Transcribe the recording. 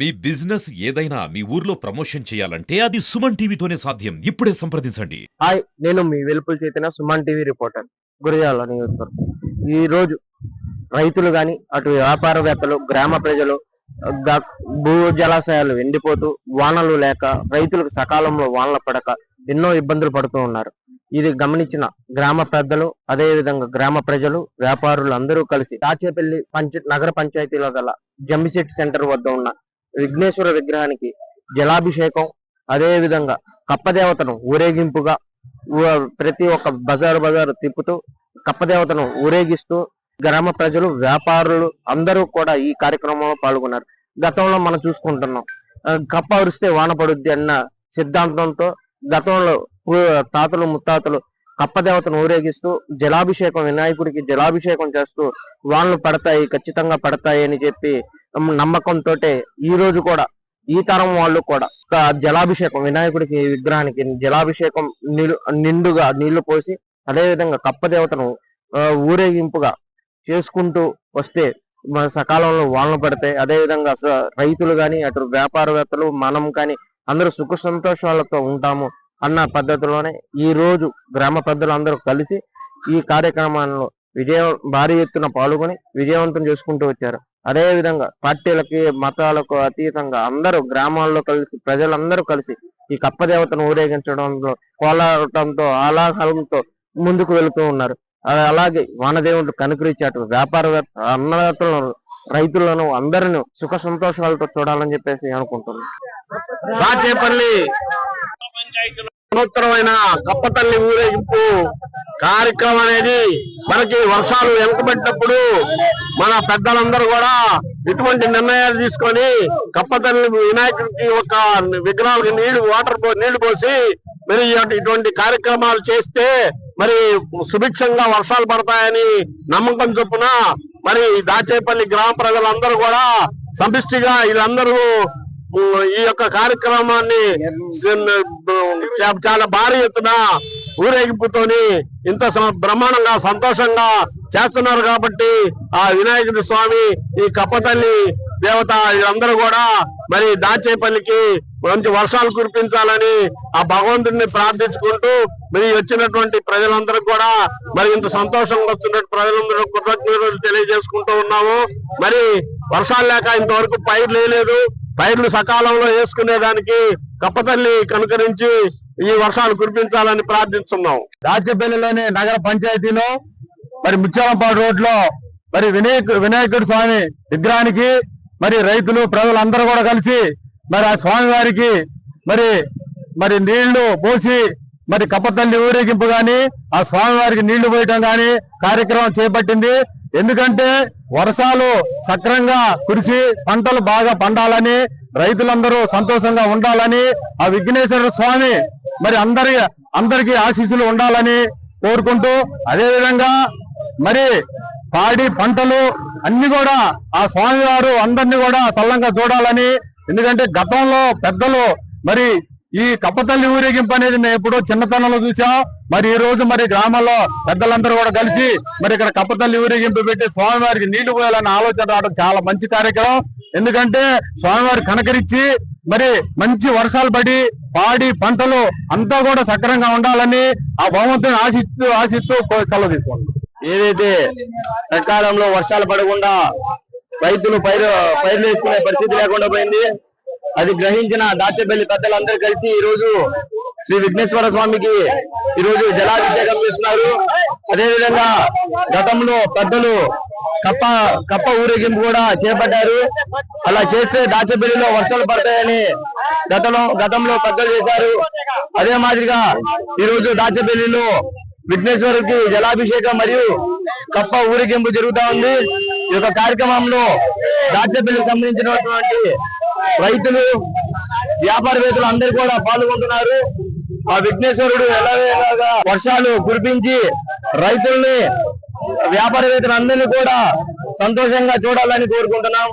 మీ business ఏదైనా మీ ఊర్లో promotion చేయాలంటే అది సుమన్ టీవీతోనే సాధ్యం. ఇప్పుడే సంప్రదించండి. హాయ్, నేను మీ వెలుపుల చేతిన సుమన్ టీవీ రిపోర్టర్ గురజాల నియోజకవర్గం. ఈ రోజు రైతులు గాని, అటు వ్యాపారవేత్తలు, గ్రామ ప్రజలు భూ జలాశయాలు ఎండిపోతూ వానలు లేక రైతులకు సకాలంలో వానలు పడక ఎన్నో ఇబ్బందులు పడుతూ ఉన్నారు. ఇది గమనించిన గ్రామ పెద్దలు, అదే విధంగా గ్రామ ప్రజలు, వ్యాపారులు అందరూ కలిసి దాచేపల్లి నగర పంచాయతీలో గల జంబిసెట్ సెంటర్ వద్ద ఉన్న విఘ్నేశ్వర విగ్రహానికి జలాభిషేకం, అదే విధంగా కప్పదేవతను ఊరేగింపుగా ప్రతి ఒక్క బజారు తిప్పుతూ కప్పదేవతను ఊరేగిస్తూ గ్రామ ప్రజలు, వ్యాపారులు అందరూ కూడా ఈ కార్యక్రమంలో పాల్గొన్నారు. గతంలో మనం చూసుకుంటున్నాం, కప్ప అరిస్తే వాన పడుద్ది అన్న సిద్ధాంతంతో గతంలో తాతలు ముత్తాతలు కప్పదేవతను ఊరేగిస్తూ జలాభిషేకం, వినాయకుడికి జలాభిషేకం చేస్తూ వానలు పడతాయి, ఖచ్చితంగా పడతాయి అని చెప్పి నమ్మకంతో ఈ రోజు కూడా ఈ తరం వాళ్ళు కూడా జలాభిషేకం, వినాయకుడికి విగ్రహానికి జలాభిషేకం నిండుగా నీళ్లు పోసి అదే విధంగా కప్పదేవతను ఊరేగింపుగా చేసుకుంటూ వస్తే సకాలంలో వానలు పడతాయి. అదే విధంగా రైతులు గాని, అటు వ్యాపారవేత్తలు, మనం కానీ అందరూ సుఖ సంతోషాలతో ఉంటాము అన్న పద్ధతిలోనే ఈ రోజు గ్రామ పెద్దలందరూ కలిసి ఈ కార్యక్రమాల్లో భారీ ఎత్తున పాల్గొని విజయవంతం చేసుకుంటూ వచ్చారు. అదే విధంగా పార్టీలకి, మతాలకు అతీతంగా అందరూ గ్రామాల్లో కలిసి, ప్రజలందరూ కలిసి ఈ కప్పదేవతను ఊరేగించడంలో, కోలాటంతో, ఆలాహలంతో ముందుకు వెళుతూ ఉన్నారు. అలాగే వానదేవుడు కనుకరించి అటు వ్యాపారవేత్త, అన్నదాతలను, రైతులను అందరిని సుఖ సంతోషాలతో చూడాలని చెప్పేసి అనుకుంటున్నాను. రాచేపల్లి సంవత్సరమైన కప్పతల్లి ఊరేగింపు కార్యక్రమం అనేది మనకి వర్షాలు వెనుకబెట్టినప్పుడు మన పెద్దలందరూ కూడా ఇటువంటి నిర్ణయాలు తీసుకొని కప్పతల్లి వినాయకుడికి ఒక విగ్రహానికి నీళ్లు పోసి మరి ఇటువంటి కార్యక్రమాలు చేస్తే మరి సుభిక్షంగా వర్షాలు పడతాయని నమ్మకం చొప్పున మరి దాచేపల్లి గ్రామ ప్రజలందరూ కూడా సమిష్టిగా వీళ్ళందరూ ఈ యొక్క కార్యక్రమాన్ని చాలా భారీ ఎత్తున ఊరేగింపుతోని ఇంత బ్రహ్మాండంగా సంతోషంగా చేస్తున్నారు. కాబట్టి ఆ వినాయకుడి స్వామి, ఈ కప్పతల్లి దేవత వీళ్ళందరూ కూడా మరి దాచేపల్లికి మంచి వర్షాలు కురిపించాలని ఆ భగవంతుడిని ప్రార్థించుకుంటూ మరి వచ్చినటువంటి ప్రజలందరూ కూడా మరి ఇంత సంతోషంగా వస్తున్నట్టు ప్రజలందరూ కృతజ్ఞతలు తెలియజేసుకుంటూ ఉన్నాము. మరి వర్షాలు లేక ఇంతవరకు పైర్లు సకాలంలో వేసుకునేదానికి కప్పతల్లి కనుకరించి ఈ వర్షాలు కురిపించాలని ప్రార్థిస్తున్నాం. దాచేపల్లిలోని నగర పంచాయతీలో మరి ముత్యాలంపాడు రోడ్ లో మరి వినాయకుడి స్వామి విగ్రహానికి మరి రైతులు, ప్రజలందరూ కూడా కలిసి మరి ఆ స్వామి వారికి మరి నీళ్లు పోసి మరి కప్పతల్లి ఊరేగింపు గాని, ఆ స్వామి వారికి నీళ్లు పోయటం గాని కార్యక్రమం చేపట్టింది. ఎందుకంటే వర్షాలు సక్రంగా కురిసి పంటలు బాగా పండాలని, రైతులందరూ సంతోషంగా ఉండాలని, ఆ విఘ్నేశ్వర స్వామి మరి అందరికి ఆశీస్సులు ఉండాలని కోరుకుంటూ, అదే విధంగా మరి పాడి పంటలు అన్ని కూడా ఆ స్వామి వారు అందరినీ కూడా సల్లంగా చూడాలని. ఎందుకంటే గతంలో పెద్దలు మరి ఈ కప్పతల్లి ఊరేగింపు అనేది మేము ఎప్పుడో చిన్నతనంలో చూసాం. మరి ఈ రోజు మరి గ్రామాల్లో పెద్దలందరూ కూడా కలిసి మరి ఇక్కడ కప్పతల్లి ఊరేగింపు పెట్టి స్వామివారికి నీళ్లు పోయాలన్న ఆలోచన రావడం చాలా మంచి కార్యక్రమం. ఎందుకంటే స్వామివారి కనకరించి మరి మంచి వర్షాలు పడి పాడి పంటలు అంతా కూడా సక్రంగా ఉండాలని ఆ భగవంతుని ఆశిస్తూ సెలవు తీసుకోండి. ఏదైతే సకాలంలో వర్షాలు పడకుండా రైతులు పైర్లు వేసుకునే పరిస్థితి లేకుండా పోయింది, అది గ్రహించిన దాచేపల్లి పెద్దలందరూ కలిసి ఈ రోజు శ్రీ విఘ్నేశ్వర స్వామికి ఈ రోజు జలాభిషేకం చేస్తున్నారు. అదేవిధంగా గతంలో పెద్దలు కప్ప ఊరేగింపు కూడా చేపట్టారు. అలా చేస్తే దాచేపల్లిలో వర్షాలు పడతాయని గతంలో పెద్దలు చేశారు. అదే మాదిరిగా ఈ రోజు దాచేపల్లిలో విఘ్నేశ్వరుడికి జలాభిషేకం మరియు కప్ప ఊరేగింపు జరుగుతా ఉంది. ఈ యొక్క కార్యక్రమంలో దాచేపల్లికి సంబంధించినటువంటి రైతులు, వ్యాపారవేత్తలు అందరూ కూడా పాల్గొంటున్నారు. ఆ విఘ్నేశ్వరుడు ఎలాగా వర్షాలు కురిపించి రైతుల్ని, వ్యాపారవేత్తలందరినీ కూడా సంతోషంగా చూడాలని కోరుకుంటున్నాం.